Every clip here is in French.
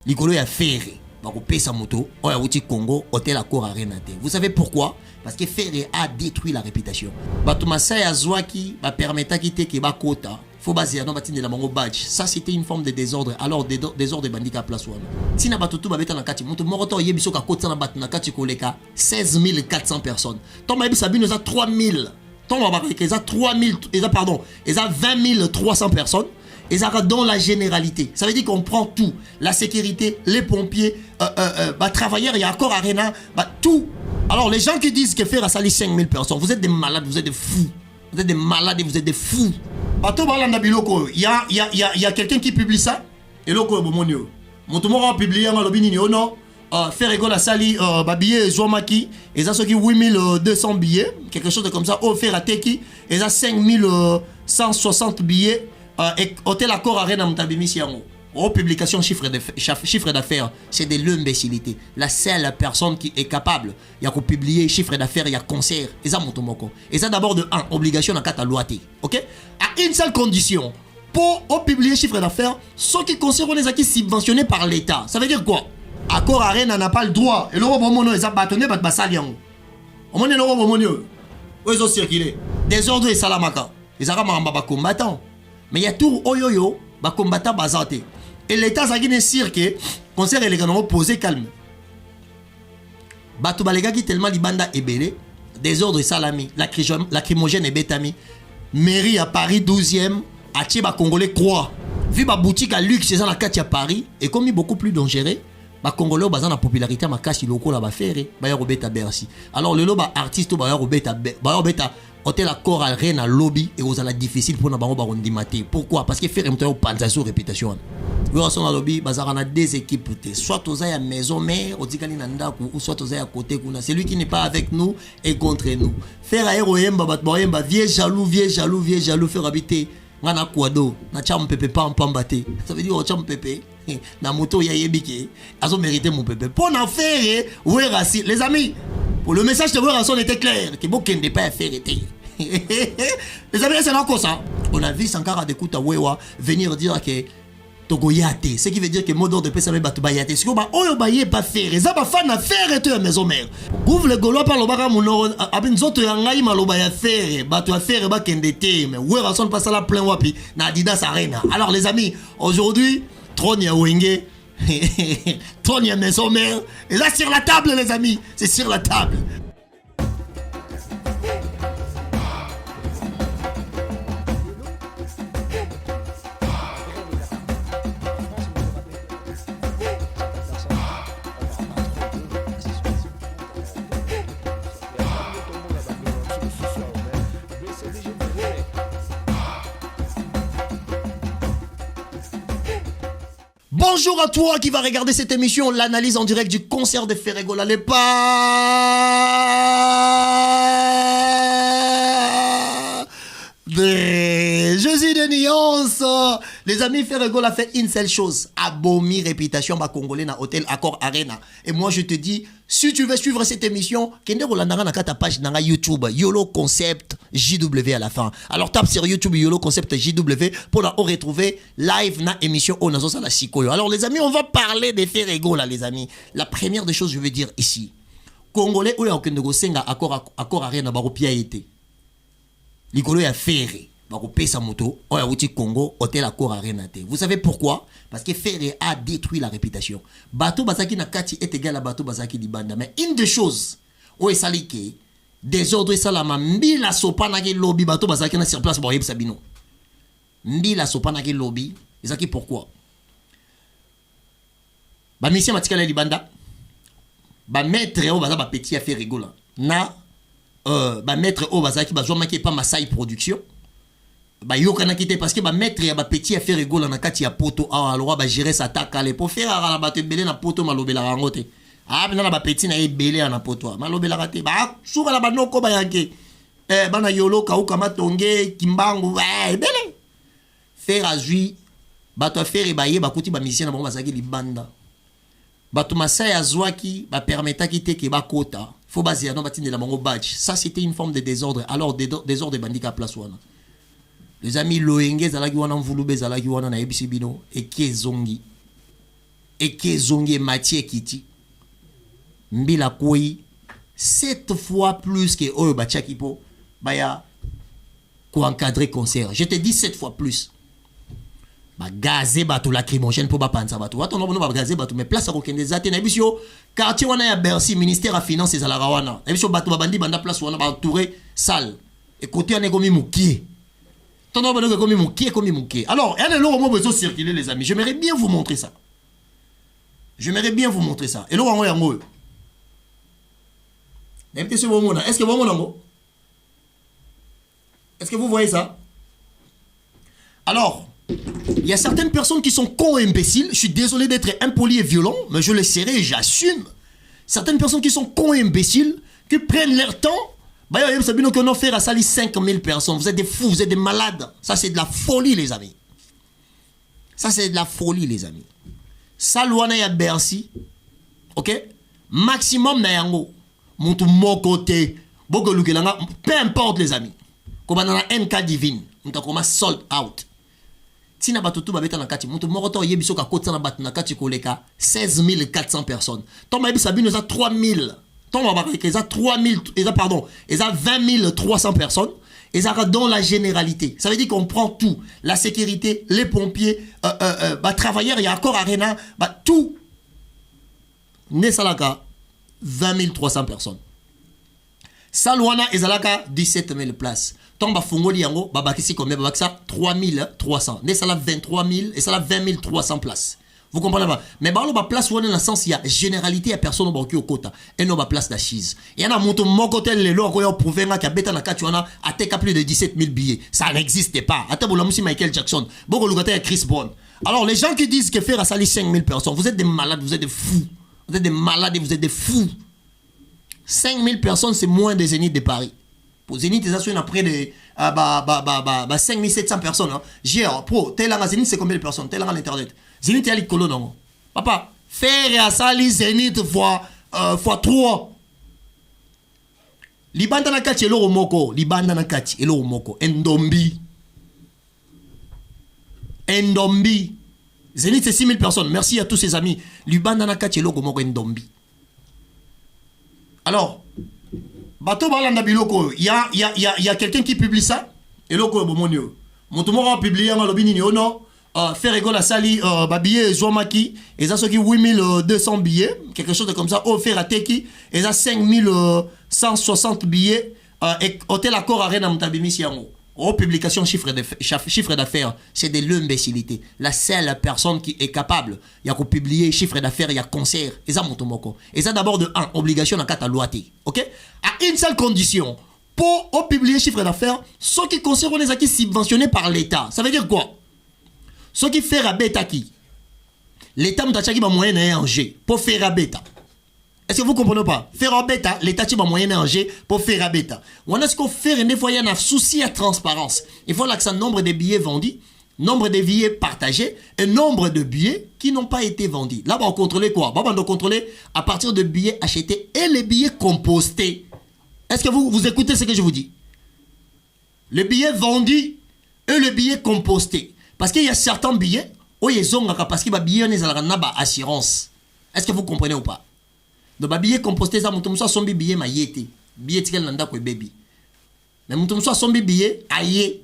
Likolo ya Ferré, bakopesa moto, oya wuti Congo, hôtel Accor Arena. Vous savez pourquoi? Parce que Ferré a détruit la réputation. Batumasa ya Zwaki, ba permetta kite ke ba kota, faut baser non batine la bango badge. Ça c'était une forme de désordre. Alors désordre bandit à place wana. Tina batutu babeta na kati, moto moroto yebiso ka kota na bat na kati koleka 16 400 personnes. Toma yebisa bino za 3000. Toma babeka za 3000, pardon, za 20 300 personnes. Et ça dans la généralité. Ça veut dire qu'on prend tout. La sécurité, les pompiers, travailleurs, il y a encore Arena, tout. Alors les gens qui disent que faire à sali 5000 personnes, vous êtes des malades, vous êtes des fous. Vous êtes des malades et vous êtes des fous. Il y a quelqu'un qui publie ça. Et là, mon tour a publié un lobby non. Faire égal à sali, billet Zouamaki, et ça, ceux qui 8200 billets, quelque chose de comme ça. Oh, faire à Teki, et ça, 5160 billets. Hôtel Accor Arena Mtabimisiango. Oh, publication chiffre d'affaires, c'est de l'imbécilité. La seule personne qui est capable, il y a qu'à publier chiffre d'affaires, il y a concert. Et ça, motomoko. Et ça, d'abord, de 1, obligation à 4 loi. Ok? À une seule condition. Pour publier chiffre d'affaires, ceux qui concertent les acquis subventionnés par l'État. Ça veut dire quoi? Accor Arena n'a pas le droit. Et le robot mono, ils ont bâtonné, ils ont basaliango. Au moins, le robot mono, ils ont circulé. Désordre et salamaka. Ils ont combattant. Mais il y a tout oyoyo, bah combattant basanté. Et l'État ça qui ne cirque, concert les gars posé calme. Batou balega qui tellement libanda est belé, désordre salami, lacrymogène et bétami. Mairie à Paris 12e, à Tcheba Congolais croix. Vu ma boutique à luxe, c'est dans la carte à Paris, et comme il est beaucoup plus dangereux, bah Congolais basant la popularité ma casse locaux là-bas faire, bah robeta Bercy. Alors le loba artiste bah robeta Hôtel Accor Arena lobby et aux ala difficile pour n'abango barondimate. Pourquoi? Parce que faire un temps panza sur réputation. Nous sommes dans lobby, bazar a deux équipes. Soit aux à maison mère, au Dikani Nanda, ou soit aux à côté. Celui qui n'est pas avec nous est contre nous. Faire aéroyemba, batboyemba, vieux jaloux, faire habiter. Ngana kwado, na cham pepe pam pambate. Ça veut dire au cham pepe. Na moto ya yebike, azo mérité mon pepe. Pour en faire, ouais racine. Les amis, pour le message de Werason était clair, que beaucoup ne pas faire été. Les amis, c'est encore ça. On a vu Sankara de Kouta Wewa venir dire que Togoyate, ce qui veut dire que mot d'ordre de paix, ça veut battre Bayate. C'est comme Oyo Baye pas faire, ça va faire affaire et tu es maison mère. Ouvre le golo par le baga mounoro, abin zoto yangai malobaya faire, battu affaire et bakendete, mais Werason passe à la plein wapi, na Adidas Arena. Alors les amis, aujourd'hui, Trône ya Wenge. Trône ya maison mère. Et là sur la table les amis. C'est sur la table. Bonjour à toi qui va regarder cette émission, l'analyse en direct du concert de Ferrego La Lepa. Je suis de nuance. Les amis, Ferrego a fait une seule chose. Abomi réputation ma Congolais na hôtel Accor Arena. Et moi je te dis, si tu veux suivre cette émission, kende rolandara na ta page na YouTube Yolo Concept JW à la fin. Alors tape sur YouTube Yolo Concept JW pour la retrouver live na émission Onazo Sala Sikoyo. Alors les amis, on va parler des Ferrego là les amis. La première des choses je veux dire ici. Congolais ou ya okende go senga Accor Arena ba kopia été. Likolo ya Ferré. Bakopesa moto, oya wuti Congo, hôtel Accor Arena. Vous savez pourquoi? Parce que Ferré a détruit la réputation. Bateau Bazaki na kati est égal à Bateau Bazaki di banda. Mais une des choses, oye salike, désordre salama, mbila sopana ki lobby, Bateau Bazaki na sur place, boyeb sabino. Mbila sopana ki lobby, ezaki pourquoi? Ba mission matikala di banda, ba maître o baza ba petit affaire rigola. Na, ba maître o bazaki ba zoma ki pas Masai production. Ba yokana kite parce que ba maître ya ba petit affaire rigola na kati ya poto a alors ba gérer sa takale pour faire ala ba te belé na poto malobela rangote. Ah bina ba petit na e belé na poto malobela raté ba suka la ba noko ba yanke. Bana yolo ka ukama tonge kimbangu belé. Faire azui ba to faire ba ye ba kuti ba mission na ba bazaki libanda. Ba to masaya azwaki ba permetta kite ke ba kota. Faut baser non batine la bango badge. Ça c'était une forme de désordre. Alors désordre bandit à place wana. Les amis Loenge zalaki wana mvulube zalaki wana na ebisi bino eki ezongi. et Kezonge Mathieu Kiti. Mbila Koi 7 fois plus que Oyo Bachakipo. Baya ko encadrer concert. Je te dis 7 fois plus. Ba gazé bateau lacrymogène pour ba panza bateau. Attends, non, ba gazé bateau mais place à aucun des athées. Nabisio quartier wana ya Bercy ministère à finances et à la rawana. Nabisio bateau bandi banda place wana ba entouré salle. Et côté on est comme moukié. Ton nom est comme moukié. Alors, il y a des lots où besoin circuler les amis. J'aimerais bien vous montrer ça. Et là on est en haut. Est-ce que vous Est-ce que vous voyez ça? Alors, il y a certaines personnes qui sont cons et imbéciles. Je suis désolé d'être impoli et violent, mais je le serai et j'assume. Certaines personnes qui sont cons et imbéciles, qui prennent leur temps. Bah, vous savez qu'on a fait à Sali 5000 personnes. Vous êtes des fous, vous êtes des malades. Ça, c'est de la folie, les amis. Ça, c'est de la folie, les amis. Ça, l'ouana ya Bercy. Ok? Maximum na yango. Montou mon côté. Boko lukelanga. Peu importe, les amis. Comme dans la NK divine. On a sold out. Si na batutu babeta na kati, montou moroto yebiso ka kotsa na bat na kati koleka 16 400 personnes. Ton maïbi sabine za 3000. Ton maïbi ils a 3000, ils a pardon, ils a 20 300 personnes. Ils a dans la généralité. Ça veut dire qu'on prend tout, la sécurité, les pompiers, travailleurs, il y a encore arena, tout. Nesalaka 20 300 personnes. Salwana ezalaka 17 000 places. Tomba fungoli yango babakisi combien babakisa 3300. Ne sala 23 000 et sala 20 300 places. Vous comprenez pas? Mais bah la place où on est dans le sens il y a généralité à personne au banquier au quota et non ma place d'assise. Il y en a mon mokotel les lois qu'on prouvé nga qui beta na katuana a teka plus de 17 000 billets. Ça n'existait pas. Attends la musique Michael Jackson. Beaucoup le Chris Brown. Alors les gens qui disent que faire à sali 5000 personnes, vous êtes des malades, vous êtes des fous. Vous êtes des malades et vous êtes des fous. 5000 personnes, c'est moins des Zénith de Paris. Pour Zénith, ils ont près de 5700 personnes. Hein. J'ai pro, tel en Zénith, c'est combien de personnes? Tel en Internet. Zénith, il y a les colons, non? Papa, faire à Sali Zénith fois 3. Libanda na kati eloro moko. Libanda na kati eloro moko. Ndombi. Zénith, c'est 6000 personnes. Merci à tous ces amis. Libanda na kati eloro moko Ndombi. Alors, bateau balanda biloko, il y a quelqu'un qui publie ça. Et loko bomonio. Mon tout a publié un lobby ni ono. Faire rigole à sali billet Zouamaki. Et ça, ceux qui 8200 billets. Quelque chose de comme ça. Faire à Teki. Et ça, 5160 billets. Et hôtel accord arena mtabimisi yango. Publication chiffre d'affaires, c'est de l'imbécilité. La seule personne qui est capable, il y a qu'à publier chiffre d'affaires, il y a concert. Et ça, et ça d'abord de 1, obligation dans 4 loi. Ok? À une seule condition, pour publier chiffre d'affaires, ceux qui concernent les acquis subventionnés par l'État. Ça veut dire quoi? Ceux qui font à bêta qui? L'État m'a dit moyen et un G pour faire à bêta. Est-ce que vous comprenez pas? Faire un bêta, l'État tient moyen en G pour faire un bêta. On a ce qu'on fait, des fois, il y a un souci à transparence. Il faut l'accent nombre de billets vendus, nombre de billets partagés et nombre de billets qui n'ont pas été vendus. Là, on va contrôler quoi? On va contrôler à partir de billets achetés et les billets compostés. Est-ce que vous écoutez ce que je vous dis? Les billets vendus et les billets compostés. Parce qu'il y a certains billets, où ils ont parce qu'il y a des billets qui ont assurance. Est-ce que vous comprenez ou pas? Donc, billet composté, ça, mon son billet ma yété. Billet tikel nanda ko baby. Mais mon son billet aïe.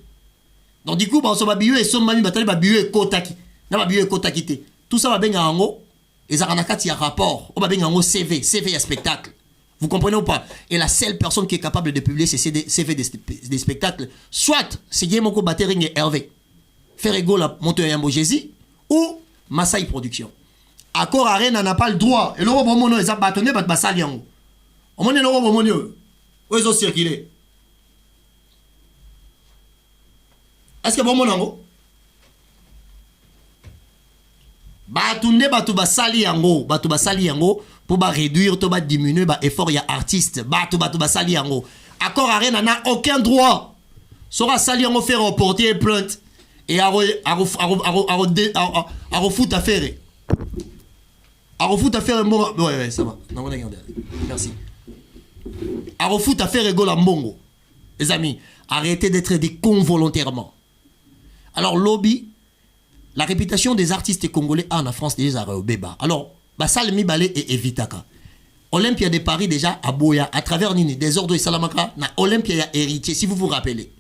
Donc, du coup, bah, son billet et son mami batali ba billet kotaki. Na ba billet kotaki te. Tout ça va benga ango. Et ça y a rapport. On va benga ango CV. CV à spectacle. Vous comprenez ou pas? Et la seule personne qui est capable de publier ces CV des spectacles, soit c'est Guillemot Batering et Hervé. Ferrego la monteur Yambo Jésus ou Masai Production. Accord Arena n'a pas le droit. Et le robot mono est abattonné par Bassalian. On monnaie le robot mono. Où ils ont circulé? Est-ce que bon monango? Batunde batu basali yango. Batu basali yango. Pour réduire, pour diminuer l'effort, il y a artiste. Batu basali yango. Accord Arena n'a aucun droit. Sera sali yango faire reporter plainte. Et à refout affaire. À refout affaire mbongo. Ouais, ça va. Non, merci. À refout affaire égale à mbongo. Les amis, arrêtez d'être des cons volontairement. Alors, lobby, la réputation des artistes congolais en France déjà au Béba. Alors, Basal Mibale et Evitaka. Olympia de Paris déjà à Boya, à travers Nini, des ordres de Salamaka, na Olympia ya héritier, si vous vous rappelez.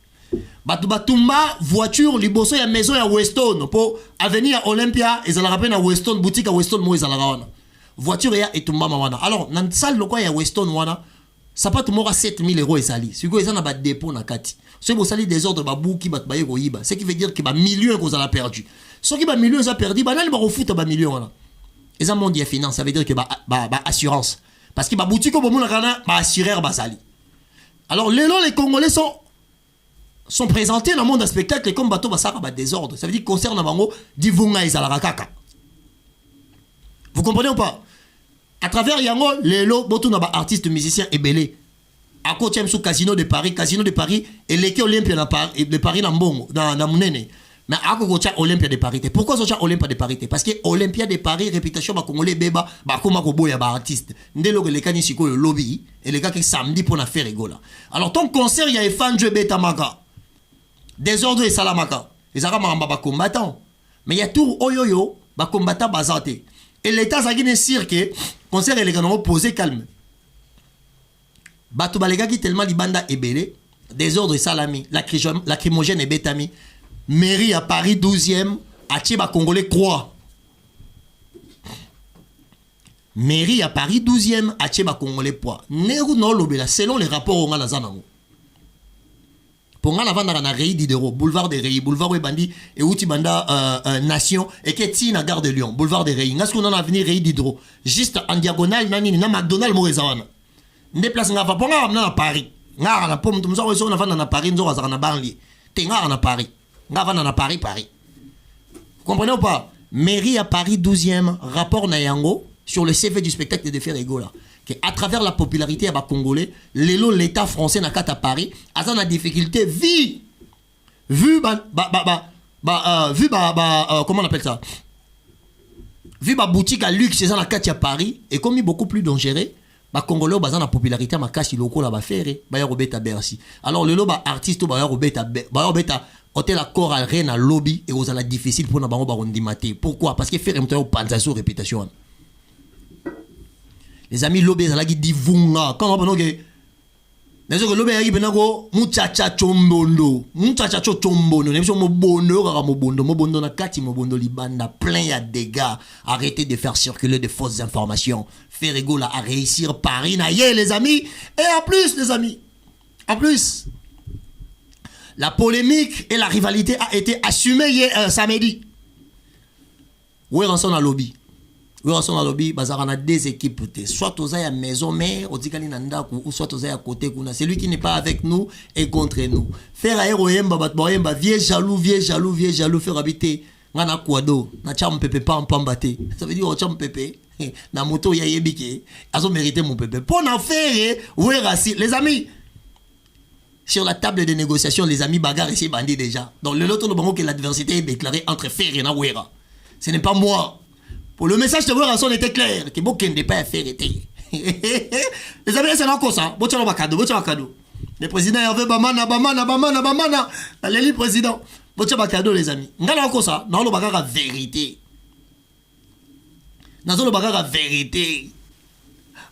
Batumba voiture, liboso ya maison ya Weston, pour avenir à Olympia, et ça la rappelle à Weston, boutique à Weston, moi, ça la wana. Voiture ya et tumba mawana. Alors, dans salle, le quoi ya Weston wana, ça pas tout le monde à 7000 € et sali. Si vous avez un dépôt na kati. Si vous avez des ordres babou qui bat baye roiba, ce qui veut dire que ba millions que vous avez perdu. Ceux qui ba millions ont perdu, ba nan ba refout ba millions wana. Et ça mon dit finance, ça veut dire que ba assurance. Parce que ba boutique au moment na ba assureur ba sali. Alors les Congolais sont présentés dans le monde du spectacle comme bateau basaka ba désordre. Ça veut dire que concerne bango divunga ezala kaka. Vous comprenez ou pas? À travers Yango, les lots, botou na ba artistes musiciens et belé. À côté sous Casino de Paris et l'équipe Olympia de Paris na mbongo na munene. Mais à côté Olympia de Paris. Pourquoi ça Olympia de Paris? Parce que Olympia de Paris réputation ba congolais beba ba koma ko boya ba artiste. Ndelo que les kani siko le lobby et les gars qui samedi pour na faire rigola. Alors ton concert il y a Fanjo Betamaka. Désordre et Salamaka. Les arabes ba combattants. Mais il y a tout oyoyo ba combattant bazate. Et l'État ça guine cirque concert les gars ont posé calme. Bato balega qui tellement libanda ebele, désordre et salami, lacrymogène et bétami. Mairie à Paris 12e, à Tcheba Congolais croix. Mairie à Paris 12e, à Tcheba Congolais poids. Neru no lobela selon les rapports on a la zanango. Pour nga la vendre na Rei Diderot, boulevard des Rei, boulevard où bandi et outi banda nation et qui na gare de Lyon, boulevard des Rei. Ngas qu'on a avenir Rei Diderot, juste en diagonale nani na McDonald's morezawana. Nde place nga va ponga na Paris. Nga na pom tumzo weso na vanda na Paris nzo za na banlieue. Te nga na Paris. Nga vanda na Paris. Vous comprenez ou pas? Mairie à Paris 12e, rapport na yango sur le CV du spectacle de Ferrego là. Que à travers la popularité à Congolais, l'État français n'a qu'à Paris, a la difficulté vu comment on appelle ça? Vu ma boutique à luxe c'est ça la à Paris et comme il est beaucoup plus dangereux, ba Congolais bazan la popularité ma cache loko la ba faire ba ya robeta Bercy. Alors le loba artiste ba ya robeta hôtel accord à Rennes à lobby et aux la difficile pour na bango ba rondimate. Pourquoi? Parce que faire un panza sur réputation. Les amis lobby ça la dit divunga quand on que les autres lobby yi benako muchacha chombondo nem so mobondo na kati mobondo libanda plein ya dégâts. Arrêtez de faire circuler de fausses informations. Ferrego là à réussir Paris na yé les amis et en plus les amis en plus la polémique et la rivalité a été assumée hier samedi. Où est son lobby? Où est son lobby? Bazar on a deux équipes. Soit aux à maison mère, au Dikali Nanda, ou soit aux à côté. Celui qui n'est pas avec nous est contre nous. Faire aéroyemba, batboyemba, vieux jaloux, faire habiter. Ngana kwado, na cham pepe pa mpambate. Ça veut dire au cham pepe, na moto ya yebike, azo mérité mon pepe. Pour en faire, ouais rassi, les amis. Sur la table de négociation, les amis bagarre ici bandit déjà. Donc le lot de que l'adversité est déclarée entre Ferre et Nawera. Ce n'est pas moi. Pour le message de Wera était clair. Que beaucoup ne pas faire été. Les amis, c'est encore ça. Bocha bakado. Le président Hervé Bamana. L'élite président. Bocha bakado les amis. Ngala encore ça. Non le bagarre vérité. Nazo le bagarre vérité.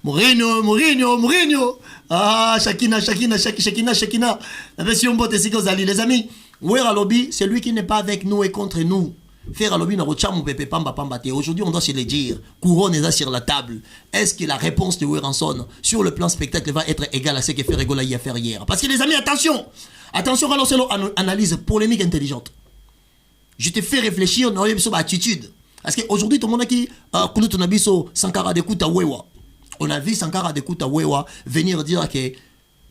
Mourinho. Ah, Shakina. La version botte c'est que les amis. Wera lobby, c'est lui qui n'est pas avec nous et contre nous. Faire lobby na rocha mon pépé pamba. Aujourd'hui, on doit se le dire. Couronne est sur la table. Est-ce que la réponse de Weranson sur le plan spectacle va être égale à ce que fait Ferrego a fait hier? Parce que les amis, attention, alors c'est l'analyse polémique intelligente. Je te fais réfléchir dans une attitude. Parce qu'aujourd'hui, tout le monde a qui Sankara de Kouta Wewa. On a vu Sankara de Kouta Wewa venir dire que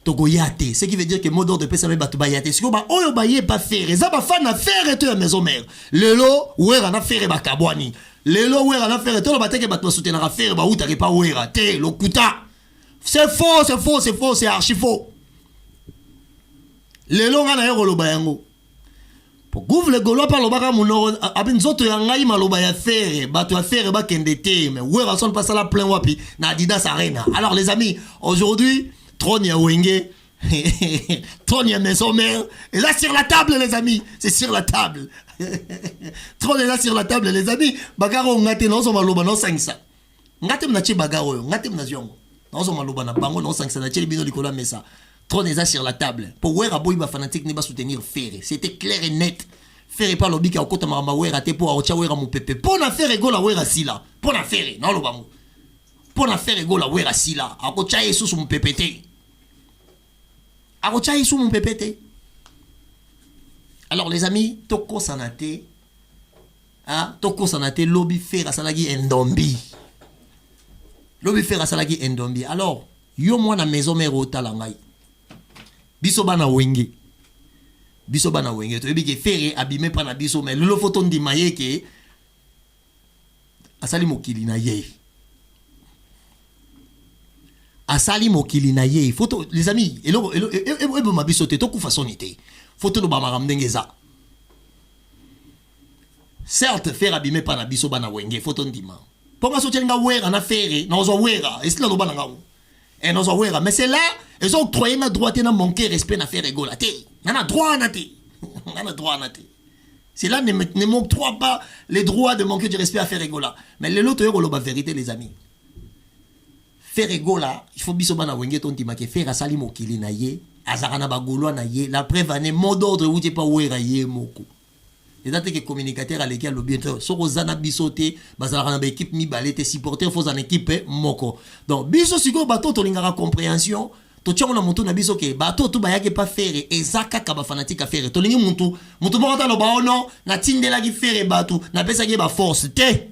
Togoyate, ce qui veut dire que mot d'ordre de PSM Batubayate. Ce que oyo baye pas faire, ça va faire na faire et maison mère. Lelo ouera na faire ba kabwani. Lelo ouera na faire et to bateke batwa soutenir na faire ba uta pas ouera te lokuta. C'est faux, c'est archi faux. Lelo ngana yoko lo bayango. Pour gouvre le golo par lo baka munoro abin zoto ya ngai maloba ya faire batu ya faire ba kendete mais ouera son pas la plein wapi na Adidas Arena. Alors les amis, aujourd'hui Trône ya Wenge, Trône ya maison mère. Et là sur la table les amis. C'est sur la table. Trône est là sur la table les amis. Bagaro ngate no so maloba no sangisa. Ngate mnachi bagaro yo. Ngate mnaziongo. No so maloba na bango no sangisa na cheli bino likola mesa. Trône est là sur la table. Pour wera boy ba fanatique ne ba soutenir Ferré. C'était clair et net. Ferré pas lobby ka okota mama wera te pour aocha wera mon pépé. Pour na faire gola wera sila. Pour na faire non lobango. Pour na faire gola wera sila. Akocha yesu sur mon pépé. Akocha yesu mon pépé. Alors les amis, toko sanate. Hein, toko sanate lobby Ferré salagi endombi. Lobby Ferré salagi endombi. Alors, yo moi na maison mère au talangai. Biso bana wenge. Biso bana wenge. To yebi ke Ferré abimé pa na biso mais le photo ndi maye ke asali mokili na ye. Asali mokili na ye. Photo les amis, elo ma biso te to ku façonité. Photo no ba maramdengeza. Certes Ferré abimé pa na biso bana wenge photo ndima. Ponga so tchenga wera na Ferré, na ozo wera, esila no bana ngao. Et nous avons mais c'est là, ils ont octroyé notre droit de manquer respect à faire rigoler. On a droit à on a droit à c'est là ne m'octroie pas les droits de manquer du respect à faire rigoler. Mais les autres ont la vérité les amis. Faire rigoler, il faut bisoba na wenge ton timake faire asali mokili na ye, azarana bagolo na ye, la preuve ane mot d'ordre où tu pas wera ye moko. Les dates que communicateur à l'équipe le bientôt so rozana bisoté bazala na équipe mi balete supporter faut en équipe moko donc biso siko bato to lingara compréhension to tchongo na mutu na biso ke bato to bayake pas faire ezaka ka ba fanatique à faire to lingi mutu moko ta lo ba ono na tindela ki faire bato na pesa ke ba force te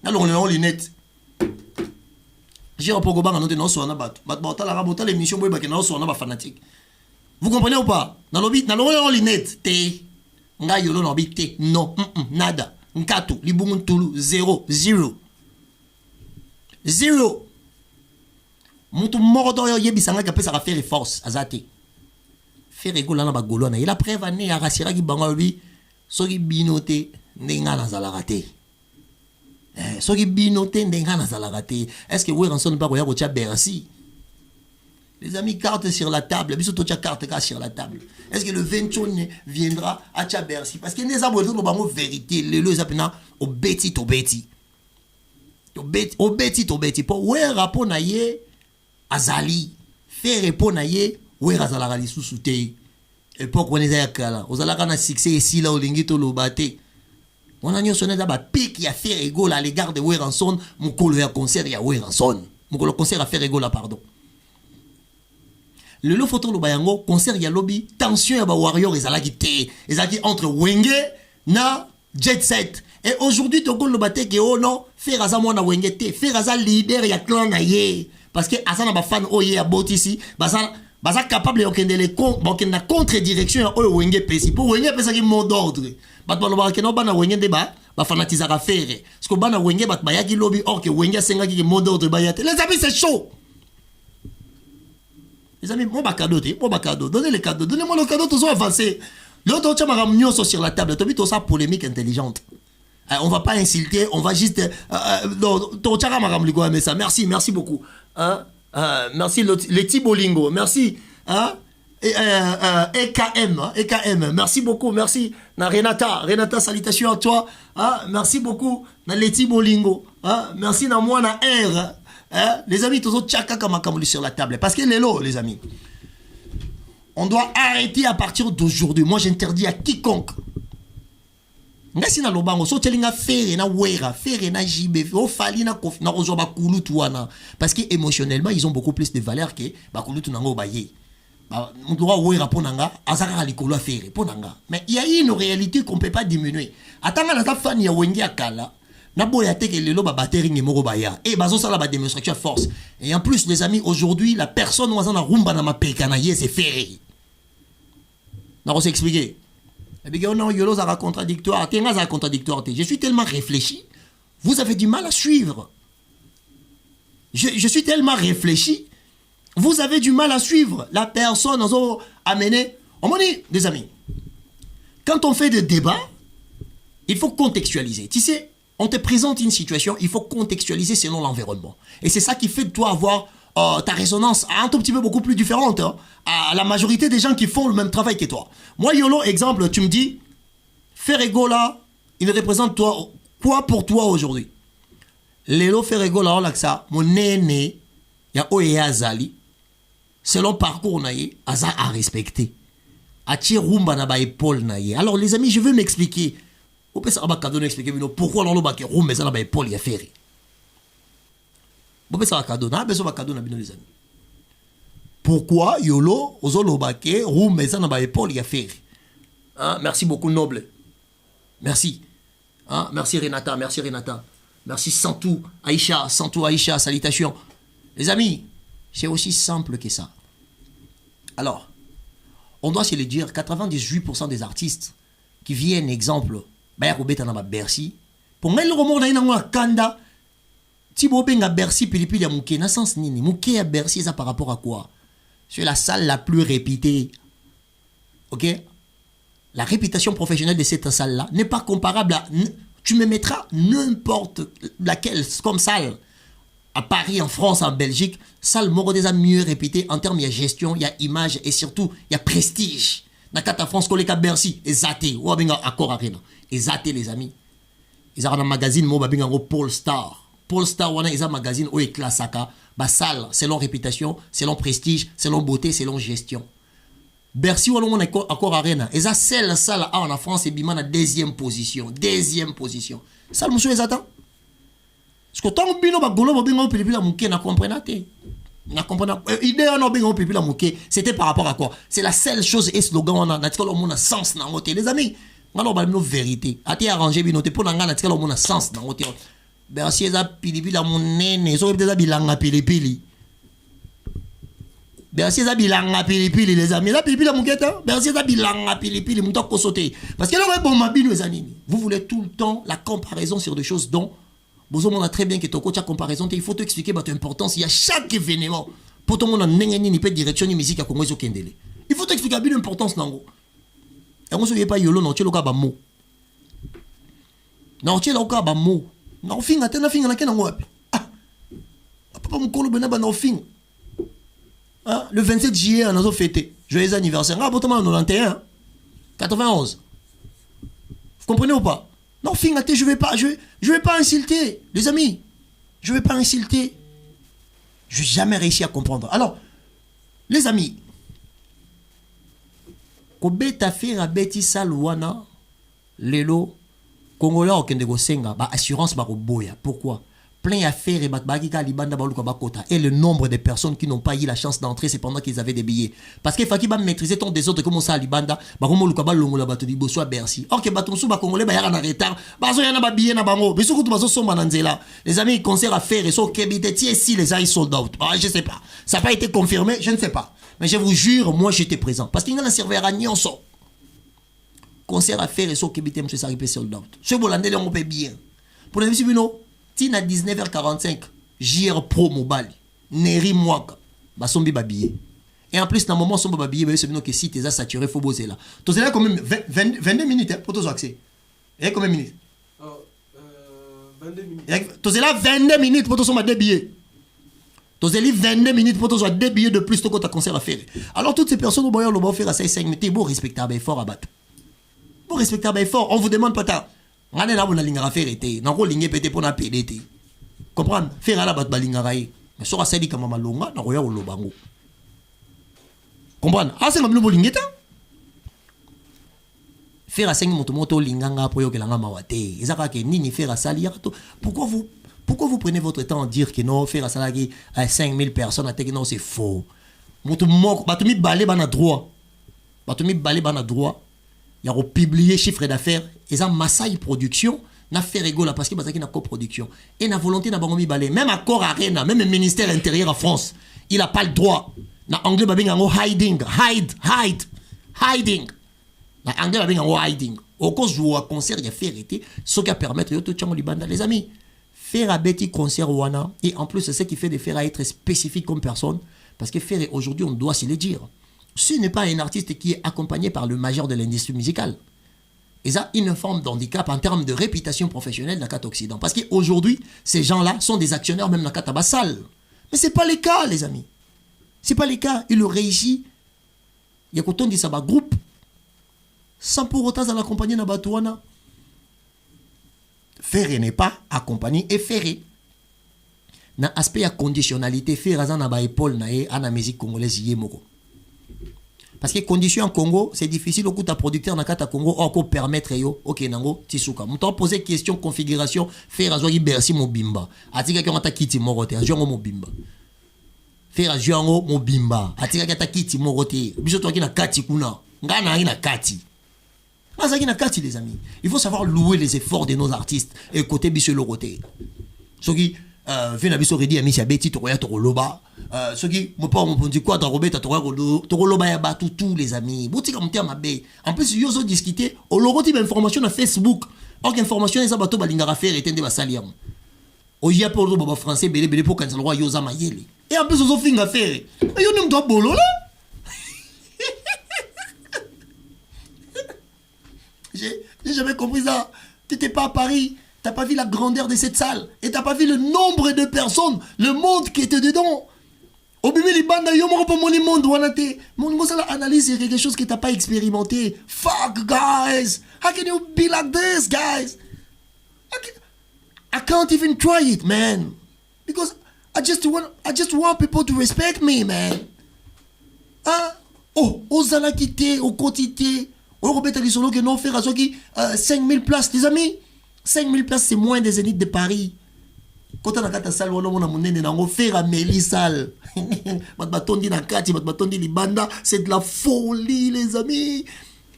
na lo na linette j'ai un pogo banga no te no so na bato bato la rabota l'émission boy ba ke na so na ba fanatique vous comprenez ou pas na lo na linette te nga yolo no bité non nada nkatu libungu tulu 0 mutu moko to yebisanga ka pesa ka faire force azate faire gola na bagolo na ila preuve ane ya rasira ki bango bi soki binote ndenga na zalaka soki binote ndenga na zalaka est-ce que we ranson pas ko ya ko tia Bercy. Les amis, carte sur la table. Biso tocha carte sur la table. Est-ce que le 20 viendra à Bercy? Parce que les abonnés ont la vérité. Les lois appellent au bêti. Au bêti. Pour ouais rapport naie azali. Faire rapport naie ouais azala gali sous souté. Et pour qu'on ait kala. Aux alaka na succès ici là au lingito lo bate. On a sonné d'abord pique a fait égale à l'égard de Weranson. Mon colo concert ya Weranson. Mon colo concert a fait égale pardon. Le photo lo bayango concert ya lobby tension ya ba warrior ezalaki entre Wenge na Jet Set et aujourd'hui to gol lo baté ke oh non faire aza mona Wenge te faire aza leader ya clan na ye parce que asana ba fan oye ya botisi baza capable de kendele na contre direction ya oyo Wenge pesi pour Wenge pesa ki mot d'ordre bat ba lo ba ke no bana Wenge de ba fanatizaka faire parce que bana Wenge bat ba yaki lobby or que Wenge senga ki mot d'ordre ba yate les amis c'est chaud. Les amis, mon cadeau, donnez les cadeaux, donnez-moi le cadeau, tous sont avancés. L'autre, tu as mis sur la table, tu as mis tout ça polémique intelligente. On ne va pas insulter, on va juste. Merci beaucoup. Merci les Tibolingo, merci. EKM, merci beaucoup, merci. Renata, salutations à toi. Merci beaucoup. Les Tibolingo, merci à moi, na R. Les amis, tous tchaka kamakamuli sur la table. Parce que les amis, on doit arrêter à partir d'aujourd'hui. Moi, j'interdis à quiconque. Ngasi na lobango so telinga faire na wera, faire na jibe, o fali na kof na ozo ba kulutu wana parce que émotionnellement, ils ont beaucoup plus de valeur que ba kulutu nango baye. Ba ndwa wera ponanga, azaka likolo faire ponanga. Mais il y a une réalité qu'on peut pas diminuer. Atanga na ta fan ya Wenge akala. Naboya teke lelo ba batterie ngemo baya et bazo sala ba démonstration force et en plus les amis aujourd'hui la personne wazana rumba na mapeka na ye c'est Ferré. Na on s'expliquer. Et bien non yolo za contradictoire, tenga za contradictoire. Je suis tellement réfléchi. Vous avez du mal à suivre. Je suis tellement réfléchi. Vous avez du mal à suivre. La personne a amené. On m'a dit, des amis, quand on fait des débats, il faut contextualiser. Tu sais, on te présente une situation, il faut contextualiser selon l'environnement. Et c'est ça qui fait de toi avoir ta résonance un tout petit peu beaucoup plus différente hein, à la majorité des gens qui font le même travail que toi. Moi, Yolo, exemple, tu me dis, Ferrego là, il représente toi, quoi pour toi aujourd'hui? Lelo Ferrego là, on a que ça, mon néné, il y a Oye Azali, selon parcours naïe, Aza à respecter. Achi rumba na ba épaule naïe. Alors les amis, je veux m'expliquer. Vous pouvez savoir expliquer pourquoi on a rumba na ba épaule, il y a ferré. Vous pouvez savoir cadeau na bino les amis. Pourquoi Yolo, Ozolobake, rumba na ba épaule, il y a ferré. Hein? Merci beaucoup Noble. Merci. Hein? Merci Renata, merci Renata. Merci Santou, Aïcha, salutations. Les amis, c'est aussi simple que ça. Alors, on doit se le dire, 98% des artistes qui viennent, exemple, Bercy, pour moi, le roman d'un Kanda, Thibaut Benga Bercy, Pilipili à Mouké, n'a sens nini. Mouké à Bercy, ça par rapport à quoi? C'est la salle la plus réputée. Ok? La réputation professionnelle de cette salle-là n'est pas comparable à... Tu me mettras n'importe laquelle comme salle. À Paris, en France, en Belgique, salle Moro déjà mieux répétée en termes de gestion, il y a image et surtout, il y a prestige. Dans la France, collègue à Bercy, et Zate, ou bien Accor Arena. Et Zate, les amis. Ils ont un magazine, moi, Paul Star. Paul Star, ils ont un magazine, où est Klasaka. Bah, salle, selon réputation, selon prestige, selon beauté, selon gestion. Bercy, ou bien Accor Arena. Et ça, celle salle en France, et Bima, en deuxième position. Deuxième position. Salle, monsieur, ils attendent. Parce que tant que bino bagolo babingo pipi la mouké na comprenate. Na comprena idée no bingo pipi la mouké, c'était par rapport à quoi? C'est la seule chose et slogan on a natikalo mon sens na ngote les amis. Ngalo ba bino vérité. Ati arranger bino te pour nga natikalo mon sens na ngote. Bercy eza pipi la monene, so peut-être bilanga pilipili. Bercy eza bilanga pilipili les amis. La pipi la mouké ta, Bercy eza bilanga pilipili muto ko sauter. Parce que là bon mabino les amis. Vous voulez tout le temps la comparaison sur des choses dont on a très bien que ton coach a comparaison, il faut t'expliquer votre importance. Il y a chaque événement. Pour tout le monde, il peut direction de musique à Congo. Il faut t'expliquer bien l'importance. Et on ne se pas yolo, non, tu es le cas de mot. Non, tu es le cas de mot. Non, fin, attends, fin, ah, papa, mon colo, ben, non, fin. Le 27 juillet, on a fêté. Joyeux anniversaire. Ah, pourtant, 91, 91. Vous comprenez ou pas? Non, fingaté, je vais pas insulter, les amis. Je vais pas insulter. Je n'ai jamais réussi à comprendre. Alors, les amis, Kobeta faire abeti salwana, lelo, Congolais au Kende Gosenga, ba assurance ba boya. Pourquoi? Plein d'affaires et batbagika libanda baluka bakota. Et le nombre de personnes qui n'ont pas eu la chance d'entrer, c'est pendant qu'ils avaient des billets. Parce qu'il faut qu'ils maîtriser ton désordre comme ça à libanda, ba komo luka ba longo la bato di boso à Bercy. Or que baton sou ba congolais ba yara na retard, ba zo yana ba billet na bango. Mais surtout ba zo somba na nzela. Les amis, concert à faire et so kebite ti si les a sold out. Ah, je sais pas. Ça n'a pas été confirmé, je ne sais pas. Mais je vous jure, moi j'étais présent parce qu'il y a un serveur à Nyonso. Concert à faire et so kebite monsieur ça ripé sold out. Ce bolandé on paye bien. Pour les amis Bino à 19h45, JR Pro Mobile, Neri Mwaka, Basombi Babiye. Et en plus, dans le moment où Somba Babiye, c'est que si tu es saturé, il faut bosser là. Tu as quand même 22 minutes pour ton accès. Et combien de minutes 22 minutes. Tu as là 22 minutes pour ton somba débillé. Tu as là 22 minutes pour ton somba débillé de plus que tu as concert à faire. Alors, toutes ces personnes au moyen de faire à 5 minutes, bon respectable effort à battre. Bon respectable effort, on vous demande pas tant. On a linga faire été na ko linge pété pour na pédé comprendre faire la bat balinga rai mais sora sali kama malonga na ko ya lobango comprendre asa ngam lo lingeta faire à 5 moto linganga pour yo kelanga mawate ezaka ke nini faire à sali yato pourquoi vous prenez votre temps à dire que non faire à salagi à 5000 personnes à non c'est faux moto moko batumi balé bana droit il y a publié chiffre d'affaires et ça Massai Production n'a fait rigoler parce qu'il y a une coproduction et la volonté n'a pas mis balé même Accor Arena même le ministère intérieur en France il a pas le droit na anglais babinga ngo hiding na anglais babinga ngo hiding au cause du concert il y a fait arrêter ce qui a permettre yo tout chango libanda les amis faire un petit concert wana et en plus c'est ce qui fait de faire à être spécifique comme personne parce que faire aujourd'hui on doit se le dire. Ce n'est pas un artiste qui est accompagné par le major de l'industrie musicale. Et ça, une forme d'handicap en termes de réputation professionnelle dans le Occident. Parce qu'aujourd'hui, ces gens-là sont des actionnaires même dans le Katabassal. Mais ce n'est pas le cas, les amis. Ce n'est pas le cas. Il réussit. Il y a quand on dit ça, groupe, sans pour autant l'accompagner dans Batouana. Ferré n'est pas accompagné et ferré. Dans l'aspect de conditionnalité, ferré dans l'épaule, dans la musique congolaise, parce que condition en Congo, c'est difficile au coup de producteur dans le Congo, encore permettre yo, ok, nango, tisuka. Mouton poser question, configuration, faire azoyi bersi mobimba. Atika ki ngata kiti morote, ajongo mobimba. Faire ajongo mobimba. Atika ki ngata kiti morote. Biso toi qui na kati kuna. Ngana na kati. Mazaki na kati les amis. Il faut savoir louer les efforts de nos artistes et côté biso le roté. Ce qui vient à biso redi ami si abeti to roya to loba. Ce qui me pas mon dit quoi dans Robert to loba ya batu tous les amis. Boutika monter ma bé. En plus yo zo discuter au logo type information na Facebook. Or information eza bato balingara faire etende ba saliam. O ya pour le français belé pour quand le roi yoza mayele. Et en plus, on finit à faire. Mais on ne doit pas là. J'ai jamais compris ça. Tu n'étais pas à Paris. Tu n'as pas vu la grandeur de cette salle. Et tu n'as pas vu le nombre de personnes, le monde qui était dedans. Au bébé, les bandes, il y a un monde. Mon analyse, c'est quelque chose que tu n'as pas expérimenté. Fuck, guys. How can you be like this, guys? I can't even try it, man. Because I just want people to respect me, man. Hein? Oh, Ozala quitté, au quotité. On remet à l'isolo que non faire à 5000 places, les amis. 5000 places, c'est moins des zéniths de Paris. Quand on a une salle, on a mon faire à Mélissal. C'est de la folie, les amis.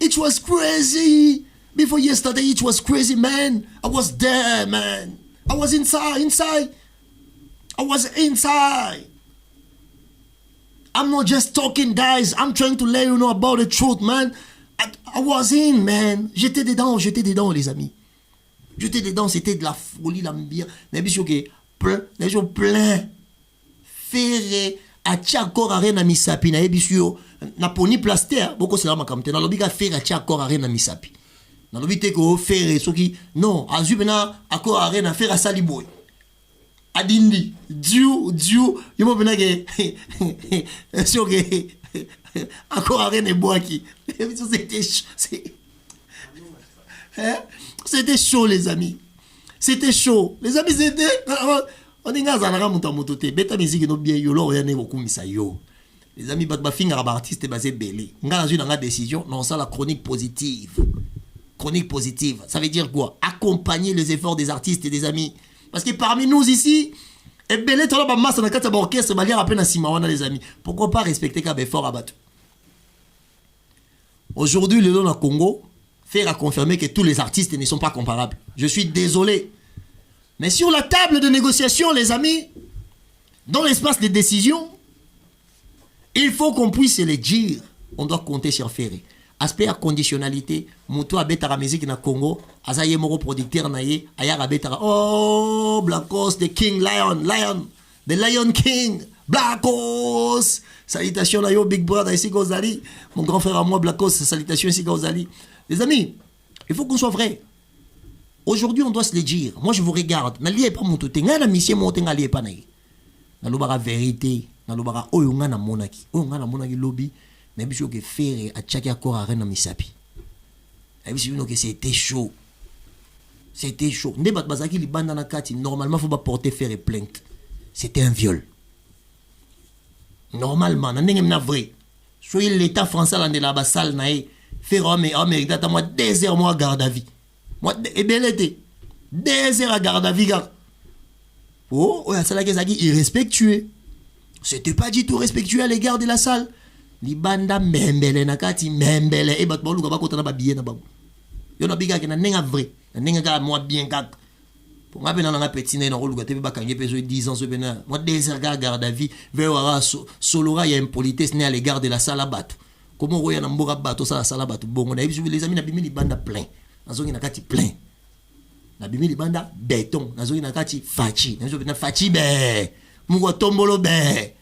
It was crazy. Before yesterday, it was crazy, man. I was there, man. I was inside. I was inside. I'm not just talking, guys. I'm trying to let you know about the truth, man. I was in, man. J'étais dedans, les amis. J'étais dedans, c'était de la folie, l'ambiance. Les gens plein. Ferré, à Tchakor Arena Misapi, na ebisio, na poni plaster, beaucoup c'est là ma camté. Na lobika ferré à Tchakor Arena Misapi. Na lobite ko ferré, ce qui, non, à Zubena, à Kor Arena, ferré à Saliboy. Adindi, Dieu, il m'a venu que, sûr que, encore Arena et Boaki. C'était chaud, les amis. C'était chaud. Les amis, c'était. On est dans un moto. Beta musique, no bien, yo, là, on beaucoup mis ça, yo. Les amis, bat finger à artiste basé belé. On a une décision, non, ça, la chronique positive. Chronique positive. Ça veut dire quoi? Accompagner les efforts des artistes et des amis. Parce que parmi nous ici, et belé, tu as la masse dans le cadre de l'orchestre, il y a à peine à Simawana, les amis. Pourquoi pas respecter qu'un effort à battre? Aujourd'hui, le long Congo, faire à confirmer que tous les artistes ne sont pas comparables. Je suis désolé. Mais sur la table de négociation, les amis, dans l'espace de décision, il faut qu'on puisse les dire. On doit compter sur Ferré. Aspect à conditionnalité, Moutou a betara musique na Congo, Azaye Moro producteur naye, Ayara betara, oh, Black Horse, the King Lion, the Lion King, Black Horse. Salutations à yo, Big Brother, ici Gozali. Mon grand frère à moi, Black Horse, salutations ici Gozali. Les amis, il faut qu'on soit vrai. Aujourd'hui, on doit se le dire. Moi, je vous regarde. N'alliez pas mon tout. N'a mission monté, n'alliez pas naïe. N'alobara vérité. N'alobara oyunga na monaki. Oyunga na monaki lobby. N'abiso que faire à tchaki akor à Rena Misapi. N'abiso que c'était chaud. C'était chaud. N'ebat bazaki li banda na kati. Normalement, faut pas porter faire plainte. C'était un viol. Normalement, n'engem na vrai. Soyez l'État français là de la bassale naïe. Faire Amérique data moi 2 heures moi garde à vie. Moi et bel été. 2 heures à garde à vie gars. Oh, ça là que irrespectueux. C'était pas du tout respectueux à l'égard de la salle. Li banda membele nakati membele e bat bolu ba kota na ba bien na ba. Yo na biga ke na nenga vrai. Na nenga ka moi bien kak. Pour nga pena na petine na roluga te ba kanye peso 10 ans so pena. Moi 2 heures garde à vie vers wara solora ya impolitesse né à l'égard de la salle à battre. Comment on a un bateau ça la bateau bon les amis na bimi li banda plein nazoki nakati plein na bimi li banda béton nazoki nakati fachi nazoki na fachi be mungo tombolo be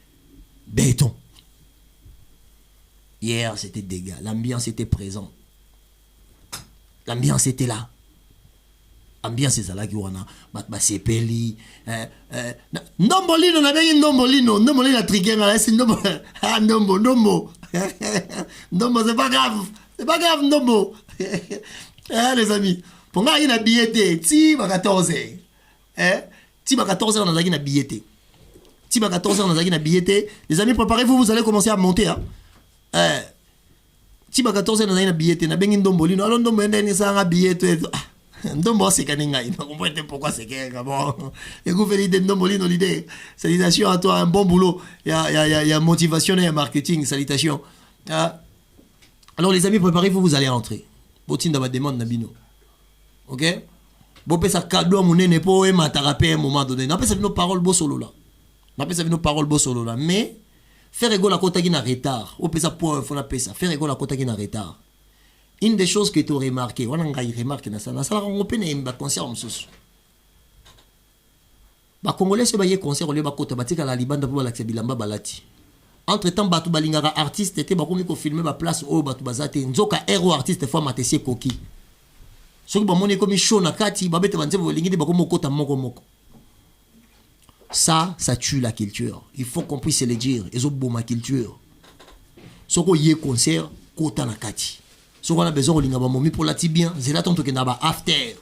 béton. Hier c'était dégâts, l'ambiance était présente, l'ambiance était là. ambiance ezalaki wana bato basepeli ndombolino nabengi ndombolino na trikenga lasi ndombo ndombo c'est pas grave ndombo les amis pour nga na billet ti ba 14 ti ba 14 on a na billet ti ba 14 on a na billet les amis préparez-vous, vous allez commencer à monter ti ba 14 on a na billet na bengi ndombolino alors ndombo ndeni sa nga billet Ndombo c'est kaninga, vous comprenez pourquoi c'est que bon. Et vous faites l'idée Ndombolino l'idée. Salutations à toi, un bon boulot. Il y a motivation et marketing, salutations. Alors les amis, préparez-vous, vous allez rentrer. Botin dans ma demande nabino. OK? Bon ça cadeau mon nene po et matarapé à un moment donné. N'a pas ça nos paroles beau solo là. N'a pas ça nos paroles beau solo là, mais faire égale la kota qui na retard. Au ça point faut la ça. Faire égale la kota qui na retard. Une des choses que tu as remarqué, on a remarqué dans ça, on peut pas concert en sous. Ba Congolais se baye concert au lieu ba kota batika la libanda pour la bilamba balati. Entre temps batu balingara artiste était ba komi ko filmer ba place au batu bazate nzoka héros artiste fois matesie koki. Soki ba moni komi show na kati ba bete banze bo lingidi ba komo kota moko. Ça tue la culture. Il faut qu'on puisse le dire, ezo boma culture. Soko yé concert kota na kati. Si on a besoin de l'ingaba momi pour la bien, c'est là ton truc n'a pas after.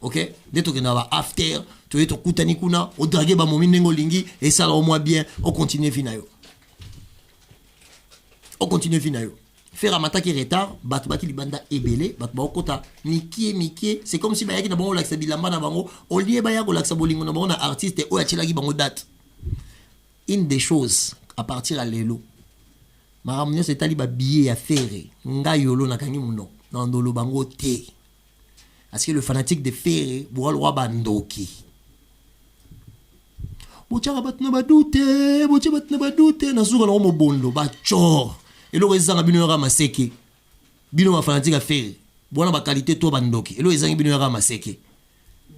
OK? Dès que n'a pas after, tu es ton kutani kuna, au draguer ba momi nengo lingi et ça au moins bien, on continue finayo. On continue finayo. Faire un matin qui retard, batbaki libanda ebele, batba okota mikie, c'est comme si ba yaki na bango laksa bilamba na bango, au lieu ba yako laksa bolingo na bango na artiste o yachilaki bango date. Une des choses à partir à l'élo. Maramnya c'est tali ba billet à faire nga yolo na kangi muno na ndolo bango te parce que le fanatique de faire boal roi bandoki bochaka batna badute na suka na mo bondo ba chor elo ezanga bino ya maseke bino ma fanatique à faire bona ba qualité to bandoki elo ezanga bino ya maseke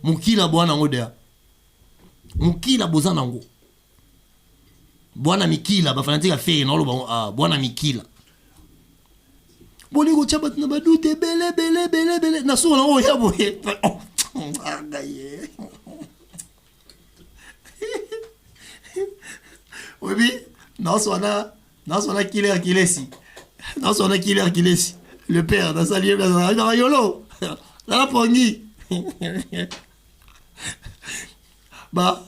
mukila bwana ngoda mukila bozana ngo Bwana mikila bafanatika fe na lo bwana mikila Boni ko chabat na badute bele na so na o ya boye agaye Oui na so na kilesi na so na kilesi le père dans sa lieu dans yolo la pongi ba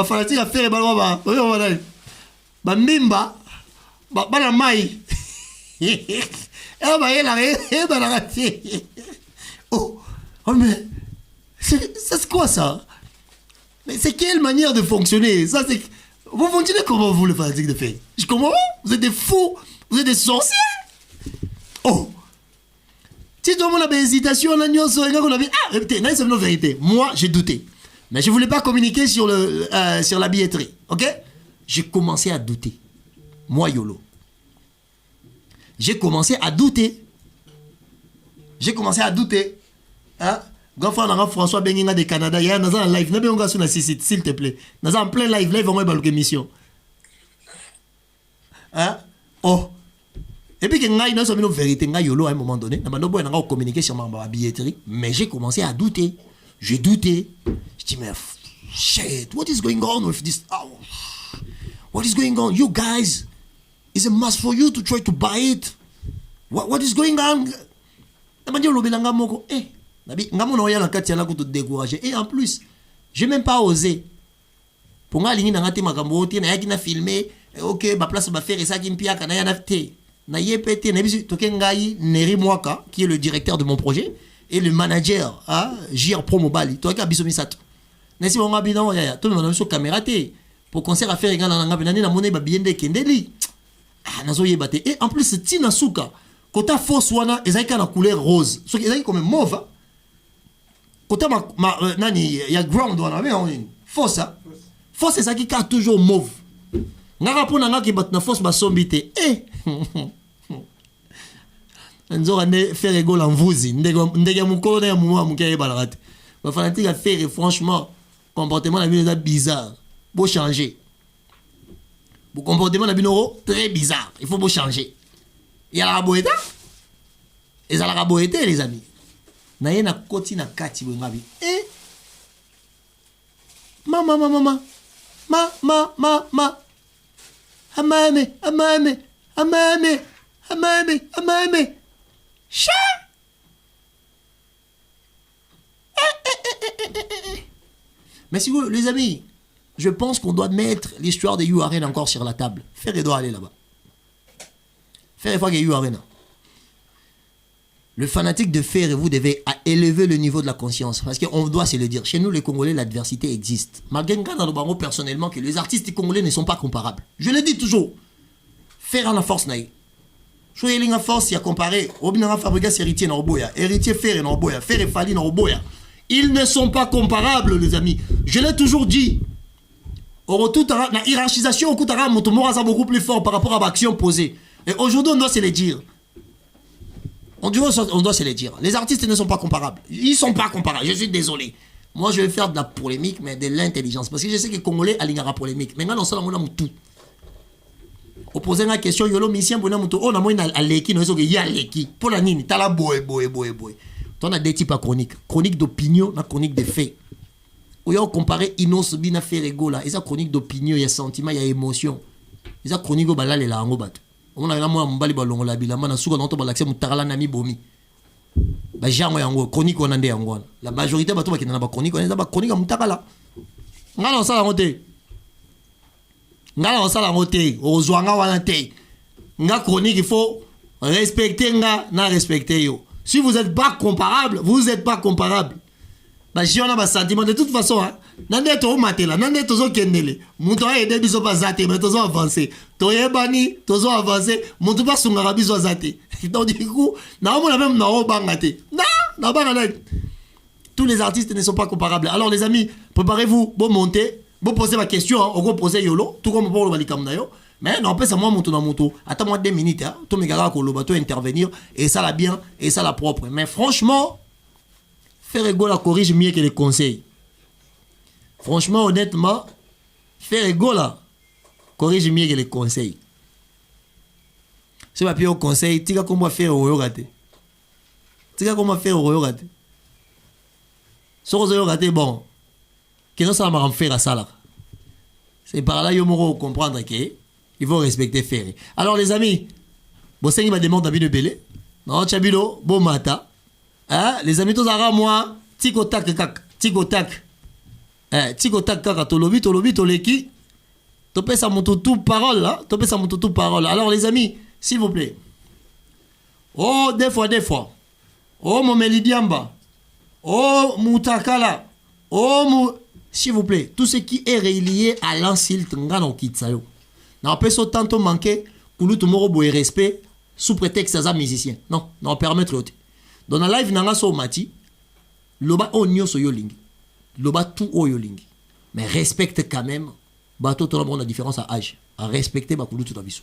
fanatique à faire ba mimba ba mai oh mais c'est quoi ça? Mais c'est quelle manière de fonctionner? Ça c'est vous fonctionnez comment vous le fanatique de faire? Je comprends. Vous êtes des fous, vous êtes des sorciers. Oh si tout le monde a des hésitations on a c'est une vérité. Moi j'ai douté. Mais je ne voulais pas communiquer sur la billetterie. OK? J'ai commencé à douter. Moi, YOLO. J'ai commencé à douter. Hein? Grand frère François Benginga de Canada, il y a un live. S'il te plaît. Dans un plein live, on va faire une émission. Hein? Oh. Et puis, il y a une vérité. YOLO, à un moment donné, on a communiqué sur ma billetterie. Mais j'ai commencé à douter. J'ai douté. Je dis, mais shit, what is going on with this? Oh, what is going on? You guys, it's a must for you to try to buy it. What is going on? Et en plus, je n'ai même pas osé. Pour moi, je n'ai filmé. Ok, ma place va faire ça qui me piaque. Qui est le directeur de mon projet. Et le manager, JR Promo Bali, toi qui as bisou ça. Nesi bonga bidon ya, tout le monde sur caméra té. Pour concert à faire égal na ngabina na monnaie ba bien de kendeli. Nazo yebate. Et en plus tina suka, kota fausse wana ezaka na couleur rose. So ezaki comme mauve. Kota nani ya ground wana mais on fausse. Fausse ezaki ka toujours mauve. Ngaka pona ngaki bat na fausse ba sombité. Nzora ne faire rigole en vuzi ndege mukolo na mumwa muke balarate ba fanatique à faire franchement comportement na bino bizarre beau changer Bon comportement na bino très bizarre il faut beau changer il y a la boéta et ça la boété les amis na ye na koti na kati ngabi mama amame cha mais si vous les amis, je pense qu'on doit mettre l'histoire de You Arena encore sur la table. Ferré doit aller là-bas. Ferré faut que You Arena. Le fanatique de Ferré, vous devez élever le niveau de la conscience. Parce qu'on doit se le dire. Chez nous, les Congolais, l'adversité existe. Malgré que personnellement, que les artistes congolais ne sont pas comparables. Je le dis toujours. Ferré a la force naïe. Choyé linga force, il y a comparé. Obinanga Fabregas héritier dans Oboya. Héritier Ferré dans Oboya. Ferré Fali dans Oboya. Ils ne sont pas comparables, les amis. Je l'ai toujours dit. Au retour, la hiérarchisation, au coup, c'est beaucoup plus fort par rapport à l'action posée. Et aujourd'hui, on doit se le dire. On doit se le dire. Les artistes ne sont pas comparables. Ils ne sont pas comparables. Je suis désolé. Moi, je vais faire de la polémique, mais de l'intelligence. Parce que je sais que les Congolais alignera polémique. Mais maintenant, on a tout. Opposer une question, yolo mission, on a aleki, on a aleki. Pour la nini, t'as la boy. On a deux types de chroniques. Chronique d'opinion, la chronique de faits. Où on compare Inos Bina Ferrego là. Il y a chronique d'opinion, il y a sentiment, il y a émotion. Il y a chronique de la langue. On a moi mbali balongo la bila mana suka nto balakse mutarala nami bomi. Ba jango yango chronique on ande yango. La majorité bato ba kinana ba chronique on eza ba chronique mutakala. Ngala osala ngote. Ngala osala ngote, ozwanga wana te. Nga chronique il faut respecter nga na respecter yo. Si vous n'êtes pas comparable, vous n'êtes pas comparable. Bah, si on a un sentiment, de toute façon, nande to matela, nande tozo kendele. Mouto a aidé biso pas zate, mais tozo avancé. Toye bani, tozo avancé. Mouto pas sungara biso zate. Donc du coup, na on a même na bangate. Na bangate. Tous les artistes ne sont pas comparables. Alors les amis, préparez-vous, bon monter, bon poser ma question, on va poser yolo, tout comme pour le valikam nayo. Mais non, c'est moi mon moto. Attends-moi 2 minutes. Hein. Tout mes gars, le bateau intervenir. Et ça la bien. Et ça la propre. Mais franchement, Ferrego la corrige mieux que les conseils. Franchement, honnêtement, Ferrego la corrige mieux que les conseils. C'est pas pire au conseil. Tu sais comment faire au raté. Tu sais comment faire au raté. Sur au raté, bon. Qu'est-ce que ça m'a fait à ça là? C'est par là que je comprendre que. Il faut respecter Ferré. Alors les amis, Bossengi m'a demandé d'habiter Belé. Non, Chabilo, bon matin. Hein? Les amis, tous à moi, tiko tak kak, tiko tak. Tiko tak kaka, tolobi, toleki. Topé ça mon tout parole là. Topé ça mon tout parole. Alors les amis, s'il vous plaît. Oh, des fois. Oh, mon Melidiamba. Oh, Moutakala. Oh, s'il vous plaît, tout ce qui est relié à l'insulte, ngano kitsayo. On peut tantôt manquer pour nous tout le respect sous prétexte que musicien. Non, non, permettre l'autre. Dans la live, nanga so mati, loba onyo so yoling. Loba tout o yoling. Mais respecte quand même, bateau tout le monde a différence à âge. À respecter, bah, tout la vie.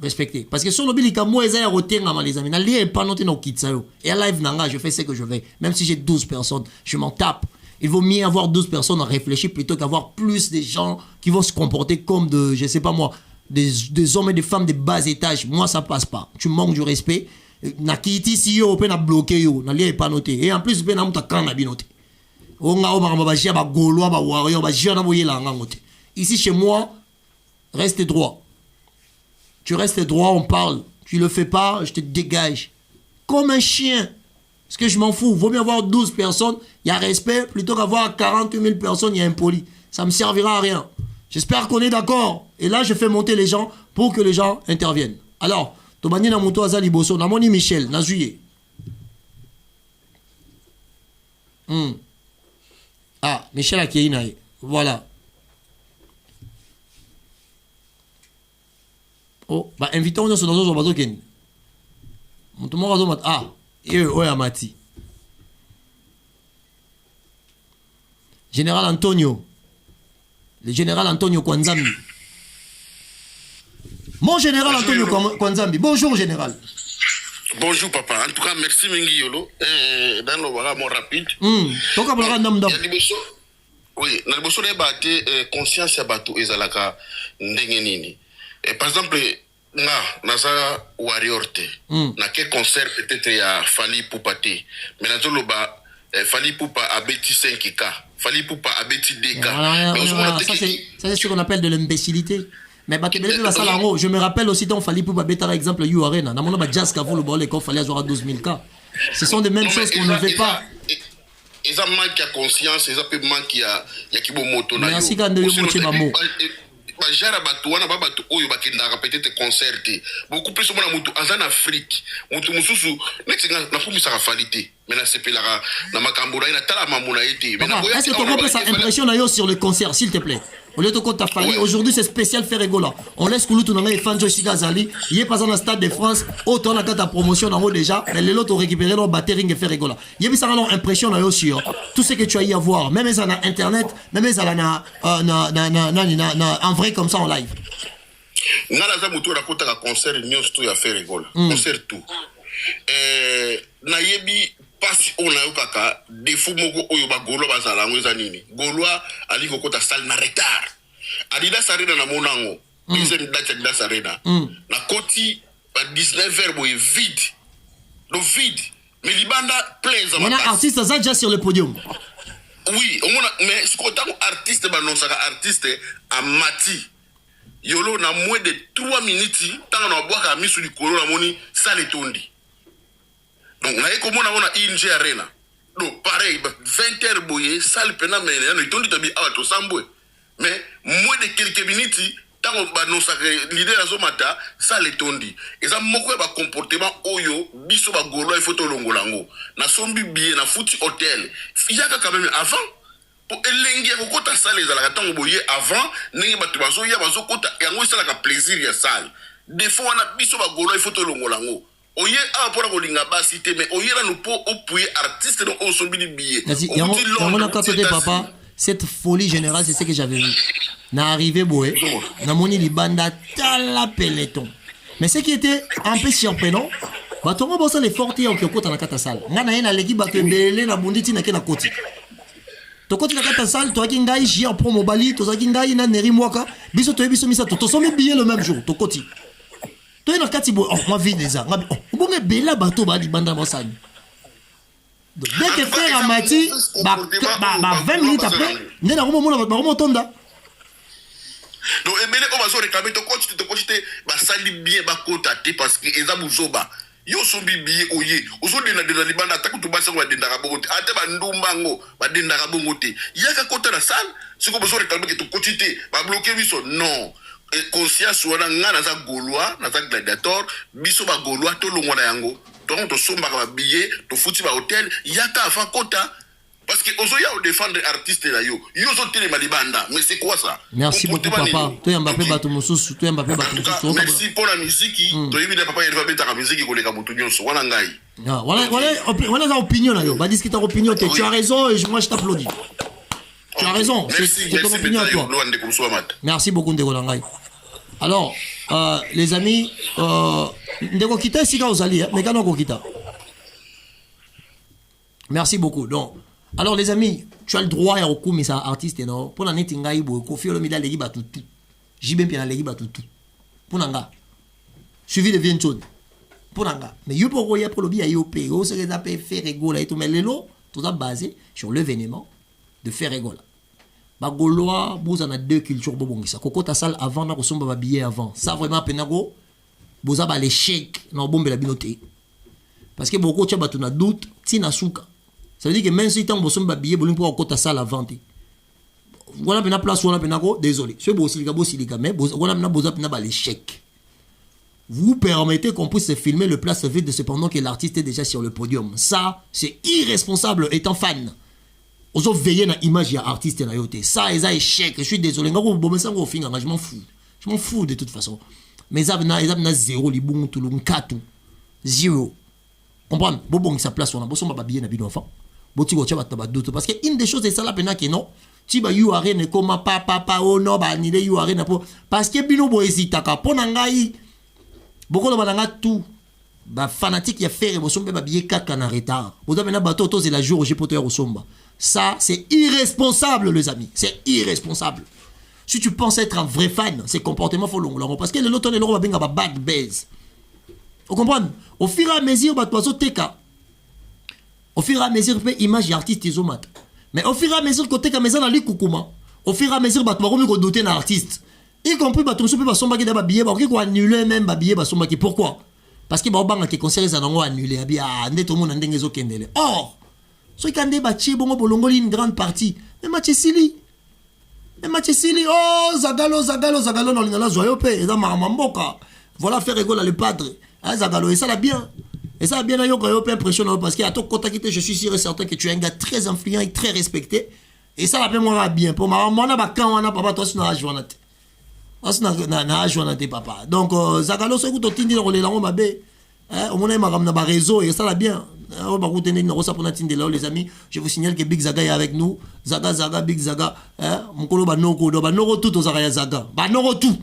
Respecter. Parce que sur le bilika, moi, ils ont été les amis. N'a pas noté nos kits. Et à live, nanga, je fais ce que je vais. Même si j'ai 12 personnes, je m'en tape. Il vaut mieux avoir 12 personnes à réfléchir plutôt qu'avoir plus de gens qui vont se comporter comme de, je sais pas moi, des hommes et des femmes de bas étage. Moi, ça passe pas. Tu manques du respect. Na kiti si yo, pe na bloqué yo, na lié pas noté. Et en plus, pe na mouta kan na binoté. Onga o ba jia ba gaulois ba warrior ba jia na boye la ngote. Ici chez moi, reste droit. Tu restes droit, on parle. Tu le fais pas, je te dégage. Comme un chien. Parce que je m'en fous. Vaut mieux avoir 12 personnes, il y a respect, plutôt qu'avoir 40 000 personnes, il y a impoli. Ça me servira à rien. J'espère qu'on est d'accord. Et là, je fais monter les gens pour que les gens interviennent. Alors, Tobani na moto azali boso, na moni Michel, na juillet. Ah, Michel Akieinae. Voilà. Oh, bah invitons-nous sur nos bateaux Ken. Ah, et Amati. Général Antonio. Le général Antonio Kwanzambi. Mon général Antonio Kwanzambi. Bonjour, général. Bonjour, papa. En tout cas, merci, Mengi Yolo. Dans le voilà, mon rapide. Oui, dans le bosso, les conscience à bateau et zalaka ndengenini. Par exemple, naza warrior te. Na quel concert peut-être ya Fally Ipupa te. Mais nazoloba Fally Ipupa abeti 5K. Fally Ipupa abeti 2K. Ça c'est ce qu'on appelle de l'imbécilité. Mais je me rappelle aussi dans Fally Ipupa beta par exemple You Arena. Dans mon nom jazz kavo le bol fallait avoir 12 000 K. Ce sont des mêmes choses qu'on ne veut pas. Ils ont manqué de conscience, ils ont manqué de kibomoto na yo. Merci quand de yo moche bamo. Bajara batu wana babatu oyo bakendaka peut-être concert te. Beaucoup plus mona mutu en Afrique. Mutu mususu netinga na fumisaka Fally te. Mais na sepelaka na makambura ina tala mamuna ete. Est-ce que tu comprends ça impression na yo sur le concert s'il te plaît? Au lieu de compte ta famille, aujourd'hui c'est spécial faire rigola. On laisse Kouloutou Nanga et Fanjo Shigazali. Il est pas dans le stade de France. Autant la ta promotion en haut déjà. Mais les autres ont récupéré leur battering et faire rigola. Il y a une impression là aussi. Tout ce que tu as y à voir, même ça na internet, même ça na en vrai comme ça en live. Ngala za mutu na kota ka concert news tout ya faire rigola. Concert tout. Na yebi pasi on a eu kaka défaut moko oyo ba golo bazala ngweza nini golwa ali kokota salle na retard Adidas Arena na monango deuxième date Adidas Arena na koti ba 19h boy vide le vide mais libanda plein za on a artiste ça déjà sur le podium. Oui on a mais ce qu'on artiste ba non saka artiste a mati yolo na moins de 3 minutes tant na boaka misu likolo na moni salle tondi. Donc, on a ING Arena. Donc, pareil, 20h boye, salle pena, mais on a dit to sambwe. Mais, moins de quelques minutes, tant qu'on va nous l'idée à Zomata, salle est tondi. Et ça, moko ba comportement oyo, biso ba golo, il faut to longolango. Na sombi bien, na fouti hôtel. Il y a quand même avant. Pour elengi ko kota salle ezala tango boye avant, nengi batu bazo ya bazo kota yango sala ka plaisir ya salle. Des fois on a biso ba golo, il faut to longolango. Oye a pour la basité mais oye là nous pour appuyer artiste donc on sombi billet. Papa, cette folie générale c'est ce que j'avais vu. Na arrivé boé, na moni libanda tala peloton. Mais ce qui était un peu surprenant, bah toi on les fortiers en kota na kata salle. Ngana ena leki ba kembele na bunditi na kena koti. To koti na kata salle to akingai jia promo bali to akingai na neri mwaka biso to biso misa to sombi billet le même jour to koti. Toi na kati bo ma vie déjà bon mais bela bateau ba di banda bosani dès que frère Amati ba 20 minutes après né na romo tonda donc ebele o bazo réclamer to coach ba sali bien ba kota te parce que eza buzoba yo sombi bien oye ozo dena de banda ta kutu basa ko denda ka bongo ate ba ndumbango ba denda ka bongo te yaka kota na salle siko bazo réclamer que to coach te ba bloquer biso non. Conscience wana nga naza gaulois naza gladiator biso ba gaulois to longo na yango donc to somba ba billet to futi ba hôtel yaka avant kota parce que ozo ya o défendre artiste la yo zo télé malibanda mais c'est quoi ça? Merci beaucoup papa to Mbappé bato mususu to Mbappé bato mususu merci pour la musique to yebida papa il va mettre la musique ko leka mutu nyonso wana ngai voilà la opinion là yo ba discuter opinion tu as raison et moi je t'applaudis. Tu as raison, c'est ton opinion à toi. Merci beaucoup Ndeko Langai. Alors, les amis, Ndeko Kita, c'est quand vous allez, mais quand on Kita. Merci beaucoup. Donc, alors les amis, tu as le droit à recours, mais ça artiste, non? Pour la nette, il faut Kofi Olomide legi batu tout. Jibem bien legi batu tout. Pour nanga. Suivi de Vienchon. Pour nanga. Mais you pour y pour le bien IOP, on se les appelle faire rigoler et tout, mais les lots, tout ça basé sur l'événement de faire rigoler. Bagolois, vous en avez deux cultures bobongisa. Koko ta salle avant na kosomba ba billet avant. Ça vraiment penago. Boza ba l'échec na bombe la binoté. Parce que beaucoup de gens ont doute, tina souka. Ça veut dire que même si tu as un billet, tu peux avoir ta salle à vendre. Voilà, une place, voilà, désolé. C'est beau, c'est le mais voilà, l'échec. Vous permettez qu'on puisse filmer le place vide cependant que l'artiste est déjà sur le podium. Ça, c'est irresponsable étant fan. Vous avez veillé dans l'image de l'artiste. Ça, c'est un échec. Je suis désolé. Je m'en fous. Je m'en fous de toute façon. Mais ça, c'est zéro, zéro. Comprendre? Bon, ça place, on a besoin de billet dans enfant. Parce que une des choses, c'est ça la peine que non. Tu vas you arène comme papa, oh non, bah, ni you arène parce que bino bo hésitaka. Pour nangai, beaucoup de malanga tout. Bah, fanatique, il y a fait, vous sommes pas billet 4 en retard. Vous avez un bateau, c'est la jour où j'ai poté au somba. Ça, c'est irresponsable, les amis. C'est irresponsable. Si tu penses être un vrai fan, ces comportements faut long parce que les autres les va bien bad base. Vous comprenez? Au fur et à mesure bah toi teka. Au fur et à mesure fait image artiste ils ont mat. Mais au fur et à mesure côté ka maison la li kukuma. Au fur et à mesure bah toi ko doter un artiste. Y compris bah tout ce peut pas somba qui da billet bah ko annuler même bah billet bah somba qui pourquoi? Parce que bah banga qui concert ça non annuler bien ndé tout le monde ndenge zo kendele. Or, so ikande ba chi bongo bolongoli une grande partie. Mais Matchesili oh Zagalo non lingala zoyo pe eza maramamboka. Voilà faire rigoler le padre. Ah Zagalo et ça la bien. Et ça a bien yo yo pe impressionnant parce que à ton contact je suis sûr et certain que tu es un gars très influent et très respecté. Et ça la bien moi bien pour maman na ba kan wana papa toi na joana te. Na joana te papa. Donc Zagalo so ko tindi le lango mabe. Au moins il na ba réseau et ça la bien. Les amis, je vous signale que Big Zaga est avec nous. Zaga, Big Zaga. Mukolo banoko, banoko tout aux araya Zaga. Banoko tout.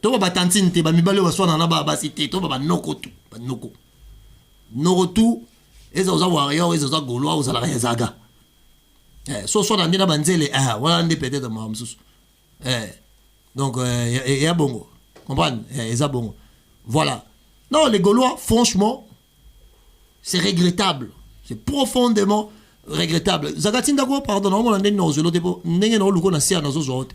Toi ba tantine te ba mibale wa swana na ba cité. Toi ba noko tout. Banoko. Noko tout. Eza oza warrior, eza oza goloa oza la Zaga. So swana ndina banzele voilà ndé peut-être mamsus. Donc y a bongo. Comprendre? Eza bongo. Voilà. Non, les Gaulois, franchement, c'est regrettable. C'est profondément regrettable. Zagatin d'ako, pardon, on a dit non, je l'ai dit, n'est-ce pas, on a dit non,